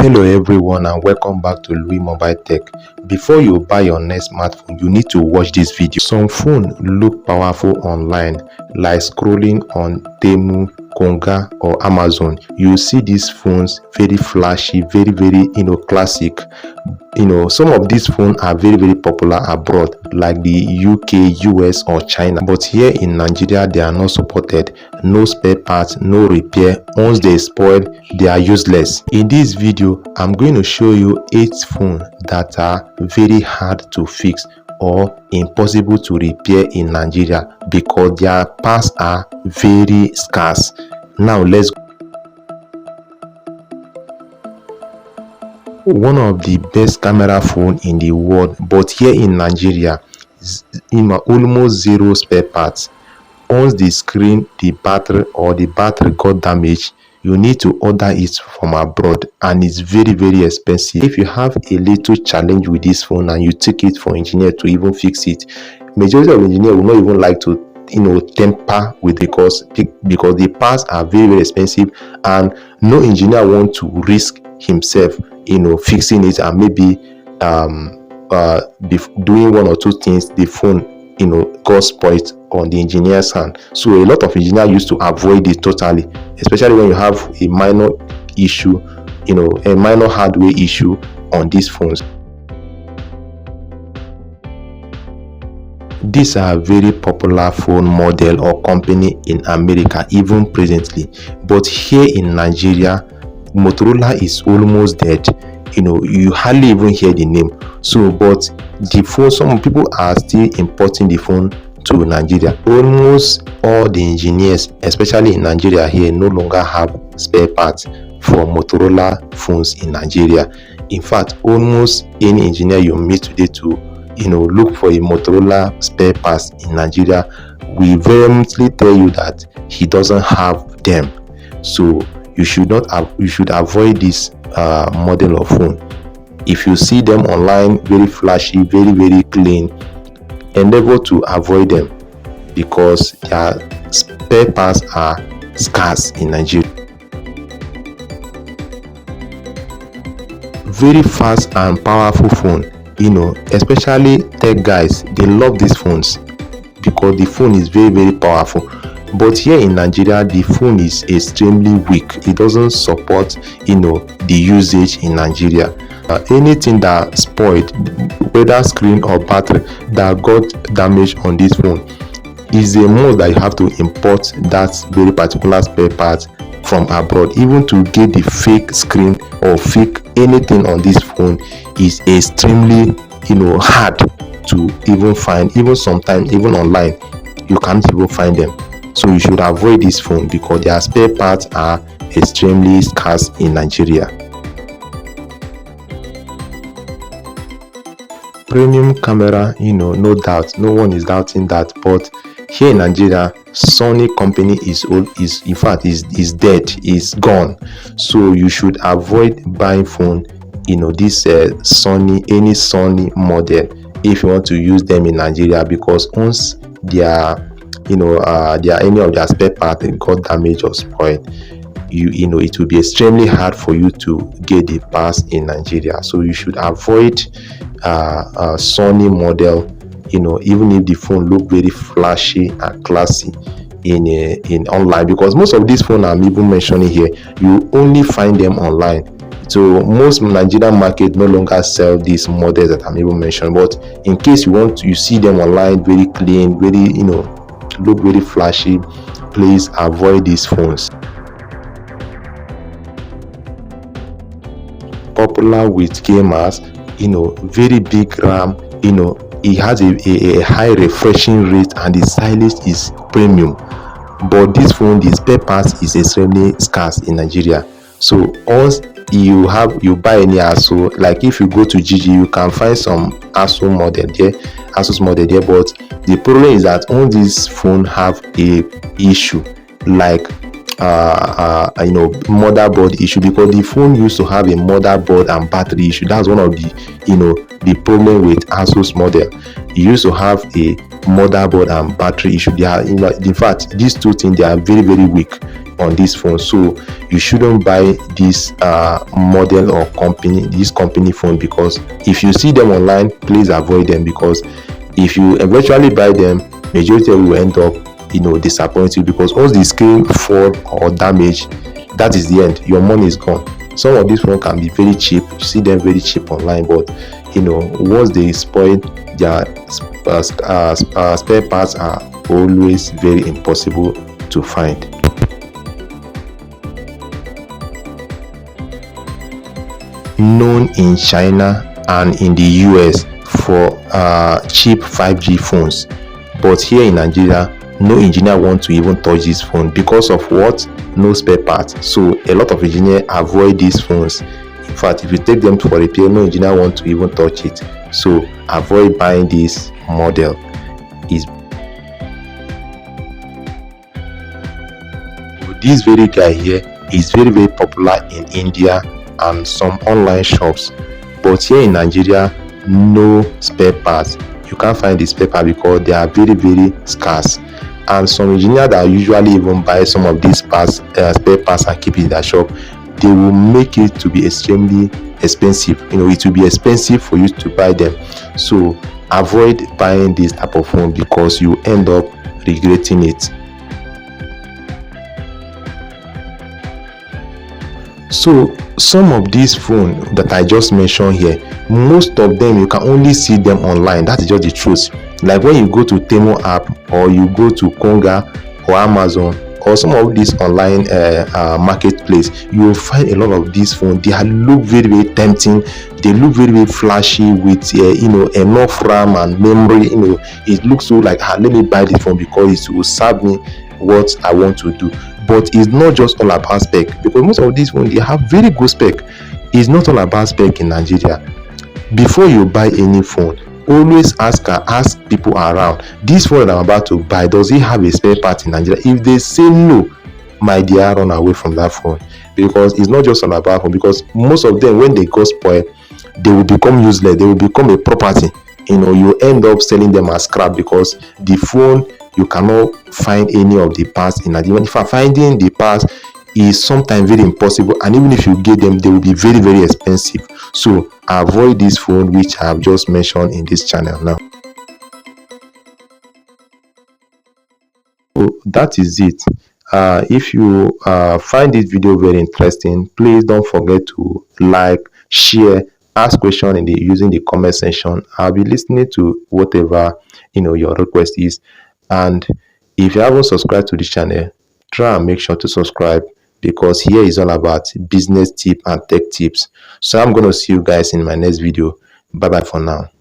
Hello everyone and welcome back to Louis Mobile Tech. Before you buy your next smartphone, you need to watch this video. Some phones look powerful online, like scrolling on Temu, Konga or Amazon. You see these phones very flashy, very classic. Some of these phones are very popular abroad, like the UK, US or China. But here in Nigeria, they are not supported. No spare parts, no repair. Once they spoil, they are useless. In this video, I'm going to show you 8 phones that are very hard to fix or impossible to repair in Nigeria because their parts are very scarce. Now let's go. One of the best camera phone in the world, but here in Nigeria, almost zero spare parts. Once the screen, the battery got damaged, you need to order it from abroad and it's very expensive. If you have a little challenge with this phone and you take it for engineer to even fix it, majority of engineers will not even like to temper with because the parts are very expensive and no engineer want to risk himself fixing it and maybe doing one or two things, the phone got spoiled on the engineer's hand. So a lot of engineers used to avoid it totally, especially when you have a minor issue, a minor hardware issue on these phones. These are very popular phone model or company in America even presently, but here in Nigeria, Motorola is almost dead. You hardly even hear the name. So but the phone, some people are still importing the phone to Nigeria. Almost all the engineers, especially in Nigeria here, no longer have spare parts for Motorola phones in Nigeria. In fact, almost any engineer you meet today to look for a Motorola spare parts in Nigeria will vehemently tell you that he doesn't have them. So you should avoid this model of phone. If you see them online, very flashy, very clean, endeavor to avoid them because their spare parts are scarce in Nigeria. Very fast and powerful phone, especially tech guys, they love these phones because the phone is very powerful. But here in Nigeria, the phone is extremely weak. It doesn't support the usage in Nigeria. Anything that spoiled, whether screen or battery, that got damaged on this phone, is a must that you have to import that very particular spare part from abroad. Even to get the fake screen or fake anything on this phone is extremely hard to even find. Even sometimes, even online, you can't even find them. So you should avoid this phone because their spare parts are extremely scarce in Nigeria. Premium camera, no doubt, no one is doubting that. But here in Nigeria, Sony company is dead, is gone. So you should avoid buying phone, this Sony, any Sony model, if you want to use them in Nigeria, because once any of their spare part got damaged or spoiled, it will be extremely hard for you to get the parts in Nigeria. So you should avoid Sony model, even if the phone look very flashy and classy in online, because most of these phones I'm even mentioning here, you only find them online. So most Nigerian market no longer sell these models that I'm even mentioning, but in case you see them online, very clean, very look very flashy, please avoid these phones. Popular with gamers, very big RAM, it has a high refreshing rate and the stylus is premium. But this phone, the spare parts is extremely scarce in Nigeria. So once you buy any ASUS, like if you go to GG, you can find some ASUS model there, but the problem is that all these phones have a issue like motherboard issue, because the phone used to have a motherboard and battery issue. That's one of the problem with ASUS model. It used to have a motherboard and battery issue. They are in fact, these two things, they are very weak. on this phone. So you shouldn't buy this model or company phone, because if you see them online, please avoid them, because if you eventually buy them, majority will end up disappoint you, because once the screen fall or damage, that is the end. Your money is gone. Some of these phones can be very cheap, you see them very cheap online, but once they spoil, their spare parts are always very impossible to find. Known in China and in the US for cheap 5G phones, but here in Nigeria, no engineer want to even touch this phone because of what? No spare parts. So a lot of engineers avoid these phones. In fact, if you take them for repair, no engineer want to even touch it. So avoid buying this model. Is this very guy here is very, very popular in India and some online shops, but here in Nigeria, no spare parts. You can't find the spare part because they are very, very scarce, and some engineers that usually even buy some of these spare parts and keep it in their shop, they will make it to be extremely expensive. It will be expensive for you to buy them. So avoid buying this type of phone, because you end up regretting it. So some of these phones that I just mentioned here, most of them you can only see them online. That is just the truth. Like when you go to Temu app, or you go to Konga or Amazon, or some of these online marketplace, you will find a lot of these phones. They look very, very tempting. They look very, very flashy with enough RAM and memory. It looks so like, let me buy this phone because it will serve me what I want to do. But it's not just all about spec, because most of these phones, they have very good spec. It's not all about spec in Nigeria. Before you buy any phone, always ask people around, this phone that I'm about to buy, does it have a spare part in Nigeria? If they say no, my dear, run away from that phone, because it's not just all about phone. Because most of them, when they go spoil, they will become useless, they will become a property. You end up selling them as scrap, because the phone, you cannot find any of the parts in Nigeria. If finding the parts is sometimes very impossible, and even if you get them, they will be very, very expensive. So avoid this phone which I have just mentioned in this channel now. So that is it. If you find this video very interesting, please don't forget to like, share, ask question using the comment section. I'll be listening to whatever your request is. And if you haven't subscribed to this channel, try and make sure to subscribe, because here is all about business tip and tech tips. So I'm going to see you guys in my next video. Bye bye for now.